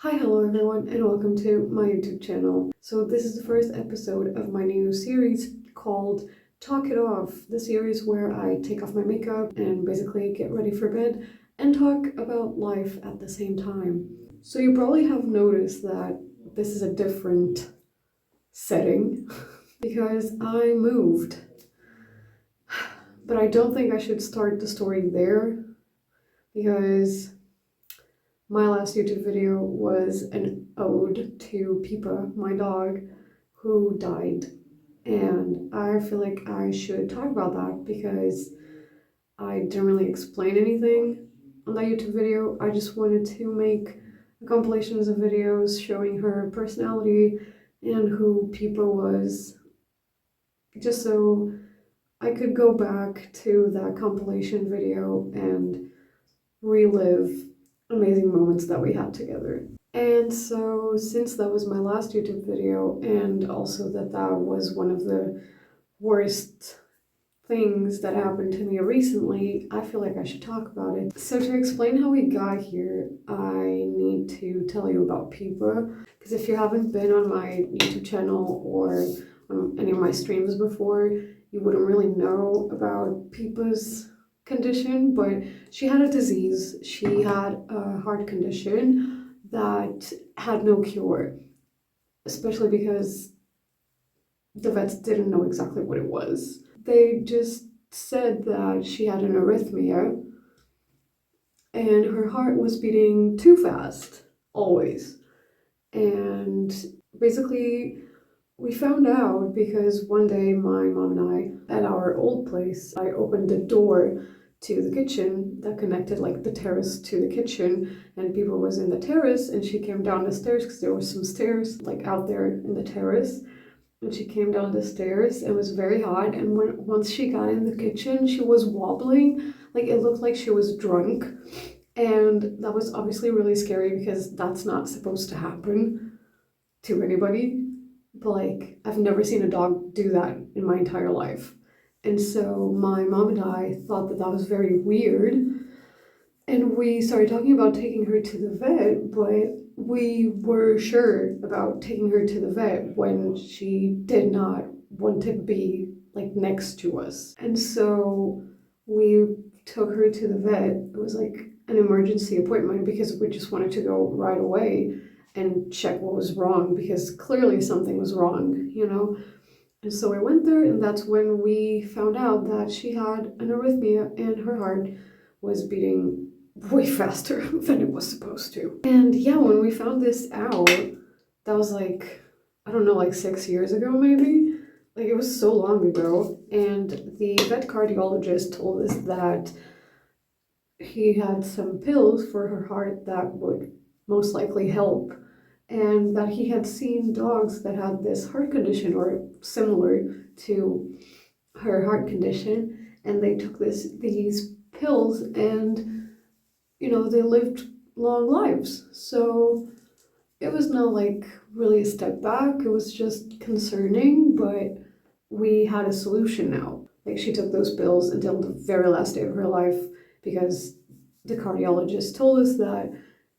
Hi, hello everyone, and welcome to my YouTube channel. So this is the first episode of my new series called Talk It Off, the series where I take off my makeup and basically get ready for bed and talk about life at the same time. So you probably have noticed that this is a different setting because I moved. But I don't think I should start the story there because my last YouTube video was an ode to Pipa, my dog, who died. And I feel like I should talk about that because I didn't really explain anything on that YouTube video. I just wanted to make compilations of videos showing her personality and who Pipa was, just so I could go back to that compilation video and relive amazing moments that we had together. And so since that was my last YouTube video, and also that was one of the worst things that happened to me recently, I feel like I should talk about it. So to explain how we got here, I need to tell you about Pipa, because if you haven't been on my YouTube channel or on any of my streams before, you wouldn't really know about Pipa's condition. But she had a disease. She had a heart condition that had no cure, especially because the vets didn't know exactly what it was. They just said that she had an arrhythmia and her heart was beating too fast, always. And basically, we found out because one day my mom and I, at our old place, I opened the door to the kitchen that connected like the terrace to the kitchen, and Pipa was in the terrace, and she came down the stairs because there were some stairs like out there in the terrace. And she came down the stairs. It was very hot, and once she got in the kitchen, she was wobbling. Like it looked like she was drunk, and that was obviously really scary because that's not supposed to happen to anybody. But like I've never seen a dog do that in my entire life. And so my mom and I thought that was very weird, and we started talking about taking her to the vet, but we were sure about taking her to the vet when she did not want to be like next to us. And so we took her to the vet. It was like an emergency appointment because we just wanted to go right away and check what was wrong, because clearly something was wrong, you know? And so we went there, and that's when we found out that she had an arrhythmia and her heart was beating way faster than it was supposed to. And yeah, when we found this out, that was like, I don't know, like 6 years ago maybe? Like it was so long ago. And the vet cardiologist told us that he had some pills for her heart that would most likely help, and that he had seen dogs that had this heart condition or similar to her heart condition, and they took these pills, and you know, they lived long lives. So it was not like really a step back, it was just concerning, but we had a solution now. Like she took those pills until the very last day of her life because the cardiologist told us that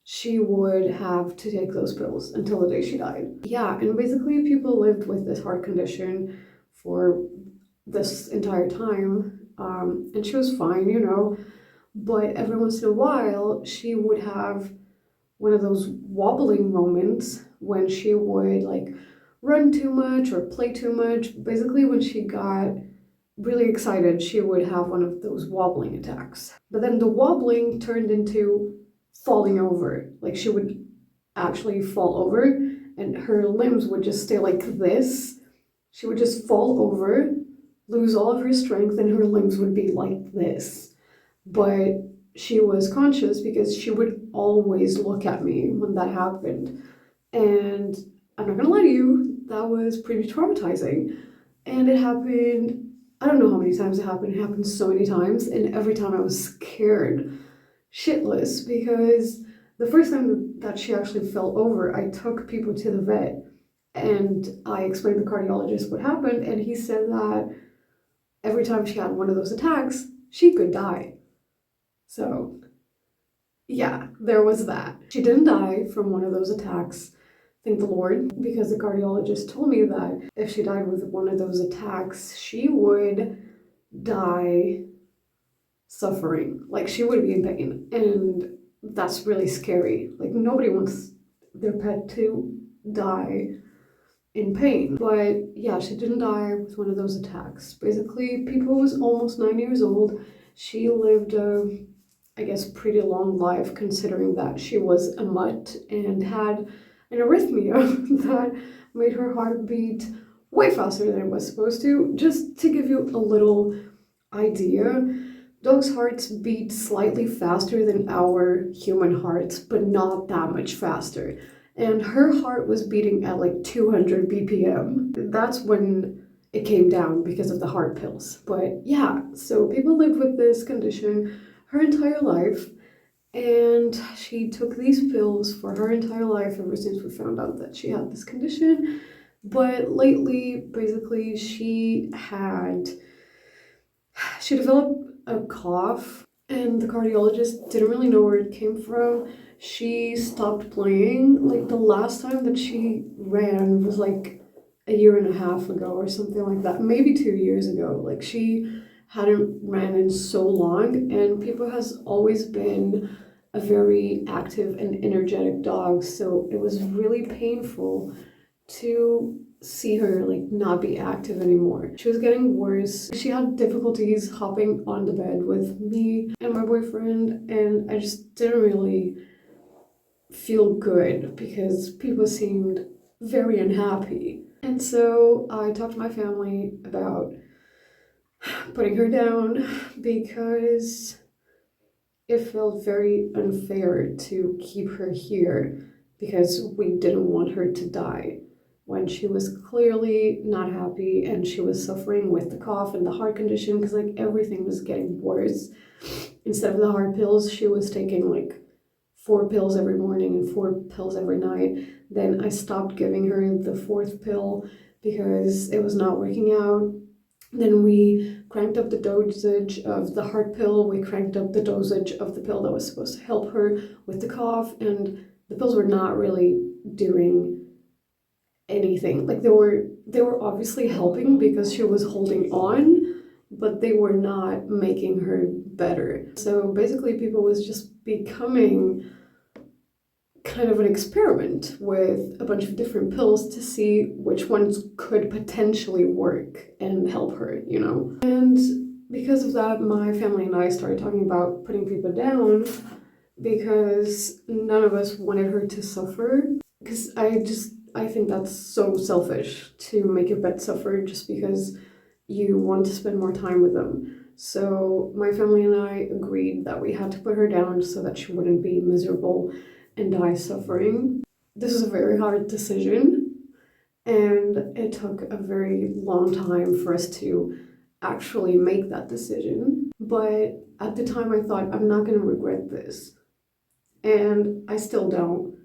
she would have to take those pills until the day she died. Yeah, and basically people lived with this heart condition for this entire time, and she was fine, you know, but every once in a while she would have one of those wobbling moments when she would like run too much or play too much. Basically, when she got really excited, she would have one of those wobbling attacks. But then the wobbling turned into falling over. Like she would actually fall over and her limbs would just stay like this. She would just fall over, lose all of her strength, and her limbs would be like this. But she was conscious because she would always look at me when that happened. And I'm not gonna lie to you, that was pretty traumatizing. And it happened, I don't know how many times it happened so many times, and every time I was scared shitless because the first time that she actually fell over, I took people to the vet and I explained to the cardiologist what happened, and he said that every time she had one of those attacks, she could die. So yeah, there was that. She didn't die from one of those attacks, thank the Lord, because the cardiologist told me that if she died with one of those attacks, she would die suffering. Like, she would be in pain. And that's really scary. Like, nobody wants their pet to die in pain. But yeah, she didn't die with one of those attacks. Basically, Pipa was almost 9 years old. She lived a, I guess, pretty long life considering that she was a mutt and had an arrhythmia that made her heart beat way faster than it was supposed to. Just to give you a little idea, dogs' hearts beat slightly faster than our human hearts, but not that much faster. And her heart was beating at like 200 BPM. That's when it came down because of the heart pills. But yeah, so people lived with this condition her entire life, and she took these pills for her entire life ever since we found out that she had this condition. But lately, basically, she developed a cough, and the cardiologist didn't really know where it came from. She stopped playing. Like, the last time that she ran was like a year and a half ago or something like that, maybe 2 years ago. Like, she hadn't ran in so long, and Pipa has always been a very active and energetic dog, so it was really painful to see her like not be active anymore. She was getting worse. She had difficulties hopping on the bed with me and my boyfriend, and I just didn't really feel good because people seemed very unhappy. And so I talked to my family about putting her down because it felt very unfair to keep her here because we didn't want her to die when she was clearly not happy and she was suffering with the cough and the heart condition, because like everything was getting worse. Instead of the heart pills, she was taking like 4 pills every morning and 4 pills every night. Then I stopped giving her the fourth pill because it was not working out. Then we cranked up the dosage of the heart pill. We cranked up the dosage of the pill that was supposed to help her with the cough, and the pills were not really doing anything. Like, they were obviously helping because she was holding on, but they were not making her better. So basically, people was just becoming kind of an experiment with a bunch of different pills to see which ones could potentially work and help her, you know? And because of that, my family and I started talking about putting people down because none of us wanted her to suffer. Because I think that's so selfish to make your pet suffer just because you want to spend more time with them. So my family and I agreed that we had to put her down so that she wouldn't be miserable and die suffering. This is a very hard decision, and it took a very long time for us to actually make that decision. But at the time I thought, I'm not going to regret this. And I still don't.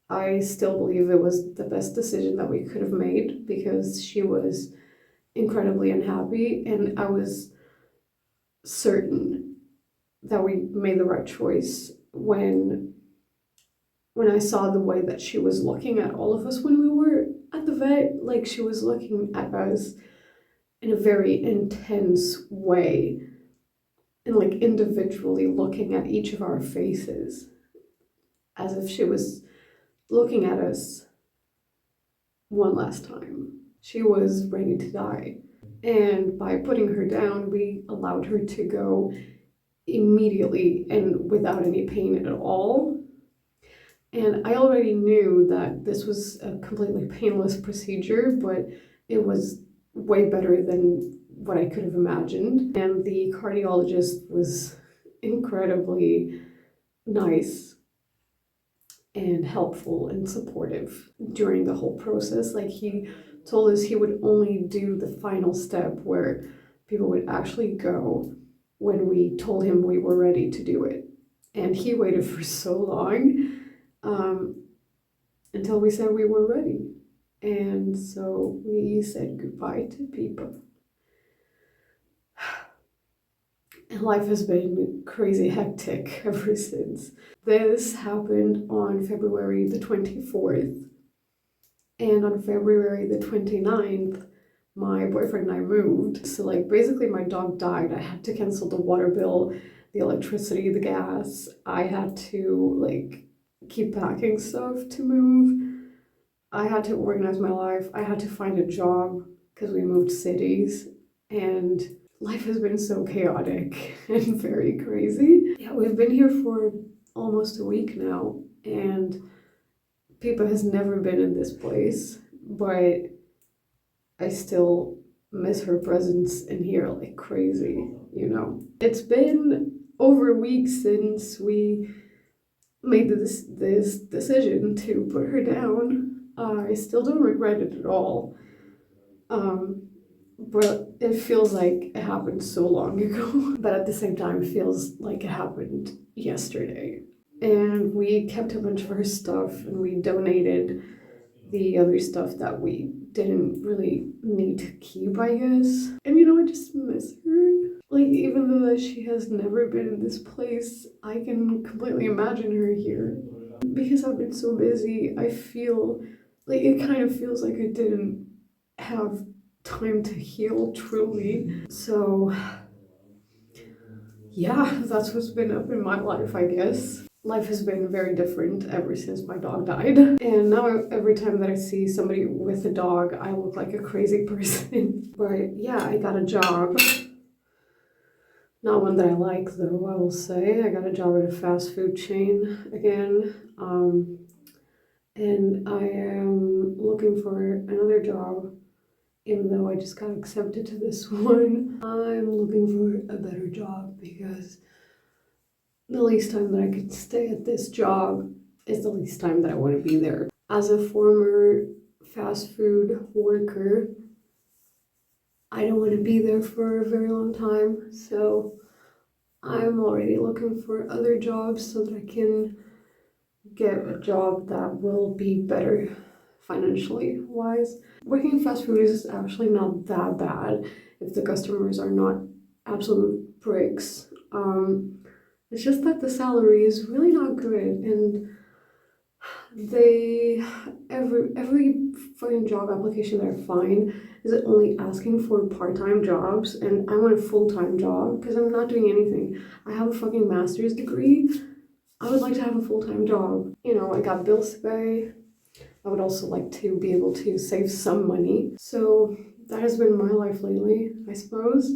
I still believe it was the best decision that we could have made because she was incredibly unhappy, and I was certain that we made the right choice when I saw the way that she was looking at all of us when we were at the vet. Like, she was looking at us in a very intense way and like individually looking at each of our faces as if she was looking at us one last time. She was ready to die. And by putting her down, we allowed her to go immediately and without any pain at all. And I already knew that this was a completely painless procedure, but it was way better than what I could have imagined. And the cardiologist was incredibly nice and helpful and supportive during the whole process. Like, he told us he would only do the final step where people would actually go when we told him we were ready to do it. And he waited for so long until we said we were ready. And so we said goodbye to Pipa. And life has been crazy hectic ever since. This happened on February the 24th. And on February the 29th, my boyfriend and I moved. So like basically my dog died. I had to cancel the water bill, the electricity, the gas. I had to like keep packing stuff to move. I had to organize my life. I had to find a job because we moved cities, and life has been so chaotic and very crazy. Yeah, we've been here for almost a week now, and Pipa has never been in this place, but I still miss her presence in here like crazy, you know? It's been over a week since we made this decision to put her down. I still don't regret it at all. But it feels like it happened so long ago. But at the same time, it feels like it happened yesterday. And we kept a bunch of her stuff and we donated the other stuff that we didn't really need to keep, I guess. And you know, I just miss her. Like, even though that she has never been in this place, I can completely imagine her here. Because I've been so busy, I feel like it kind of feels like I didn't have time to heal truly. So yeah, that's what's been up in my life, I guess. Life has been very different ever since my dog died. And now every time that I see somebody with a dog, I look like a crazy person. But yeah, I got a job. Not one that I like though, I will say. I got a job at a fast food chain again. And I am looking for another job, even though I just got accepted to this one. I'm looking for a better job because the least time that I could stay at this job is the least time that I want to be there. As a former fast food worker, I don't want to be there for a very long time, so I'm already looking for other jobs so that I can get a job that will be better financially wise. Working in fast food is actually not that bad if the customers are not absolute pricks. It's just that the salary is really not good, and every fucking job application that I find is only asking for part-time jobs, and I want a full-time job because I'm not doing anything. I have a fucking master's degree. I would like to have a full-time job. You know, I got bills to pay. I would also like to be able to save some money. So that has been my life lately, I suppose.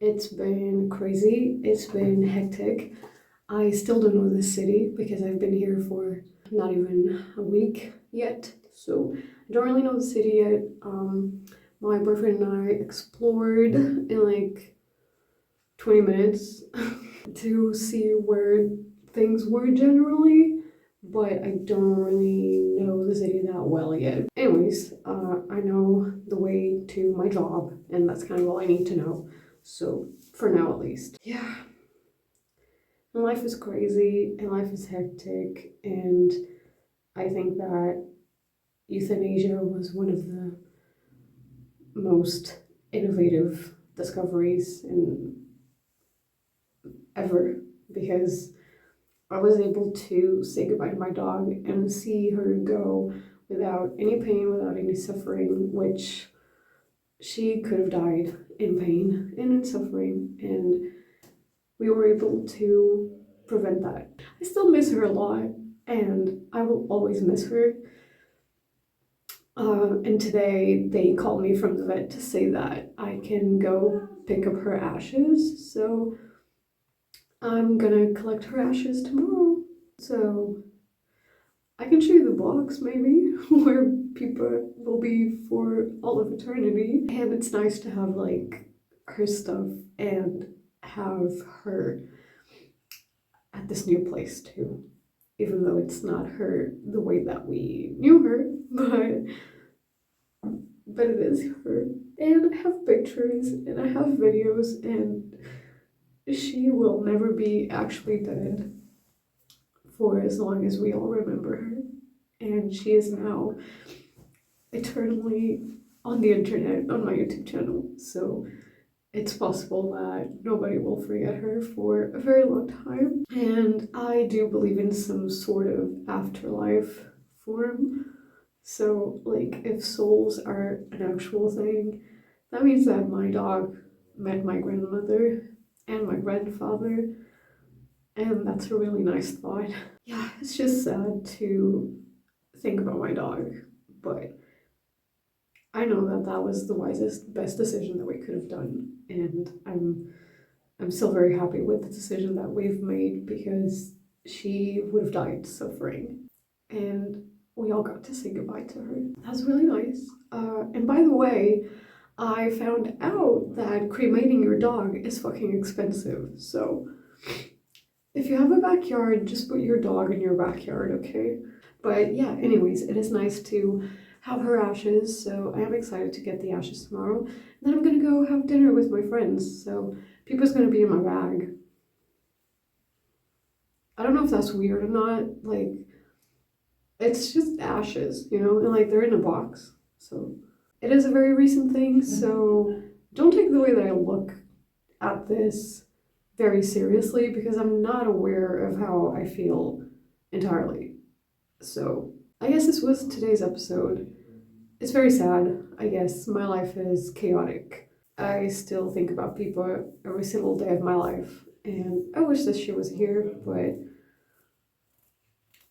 It's been crazy. It's been hectic. I still don't know the city because I've been here for not even a week yet. So I don't really know the city yet. My boyfriend and I explored in like 20 minutes to see where things were generally, but I don't really know the city that well yet. Anyways, I know the way to my job, and that's kind of all I need to know. So for now, at least. Yeah. And life is crazy, and life is hectic, and I think that euthanasia was one of the most innovative discoveries in ever, because I was able to say goodbye to my dog and see her go without any pain, without any suffering, which she could have died in pain and in suffering, and we were able to prevent that. I still miss her a lot, and I will always miss her. And today they called me from the vet to say that I can go pick up her ashes, so I'm gonna collect her ashes tomorrow. So I can show you the box maybe where Pipa will be for all of eternity. And it's nice to have like her stuff and have her at this new place too, even though it's not her the way that we knew her, but it is her. And I have pictures and I have videos, and she will never be actually dead for as long as we all remember her. And she is now eternally on the internet on my YouTube channel. So it's possible that nobody will forget her for a very long time. And I do believe in some sort of afterlife form. So, like, if souls are an actual thing, that means that my dog met my grandmother and my grandfather, and that's a really nice thought. Yeah, it's just sad to think about my dog, but I know that that was the wisest, best decision that we could have done, and I'm still very happy with the decision that we've made because she would have died suffering, and we all got to say goodbye to her. That's really nice. And by the way, I found out that cremating your dog is fucking expensive. So if you have a backyard, just put your dog in your backyard, okay? But yeah, anyways, it is nice to have her ashes, so I am excited to get the ashes tomorrow. And then I'm gonna go have dinner with my friends, so Pipa's gonna be in my bag. I don't know if that's weird or not, like, it's just ashes, you know, and like they're in a box, so it is a very recent thing, so don't take the way that I look at this very seriously because I'm not aware of how I feel entirely. So I guess this was today's episode. It's very sad, I guess. My life is chaotic. I still think about people every single day of my life, and I wish that she was here, but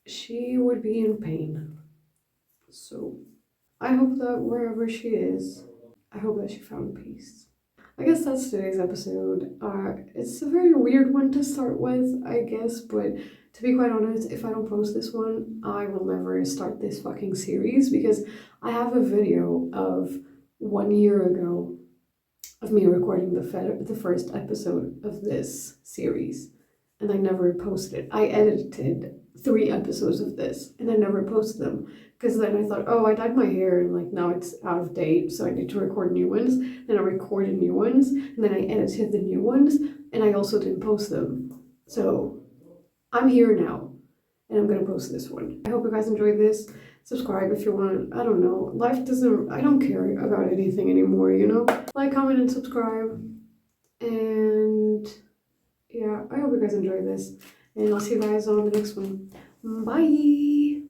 she would be in pain. So I hope that wherever she is, I hope that she found peace. I guess that's today's episode. It's a very weird one to start with, I guess, but to be quite honest, if I don't post this one, I will never start this fucking series because I have a video of 1 year ago of me recording the first episode of this series, and I never posted it. I edited 3 episodes of this, and I never posted them because then I thought, oh, I dyed my hair and like now it's out of date, so I need to record new ones. Then I recorded new ones, and then I edited the new ones, and I also didn't post them. So I'm here now, and I'm gonna post this one. I hope you guys enjoyed this. Subscribe if you want. I don't know. Life doesn't, I don't care about anything anymore, you know? Like, comment, and subscribe. And yeah, I hope you guys enjoyed this. And I'll see you guys on the next one. Bye!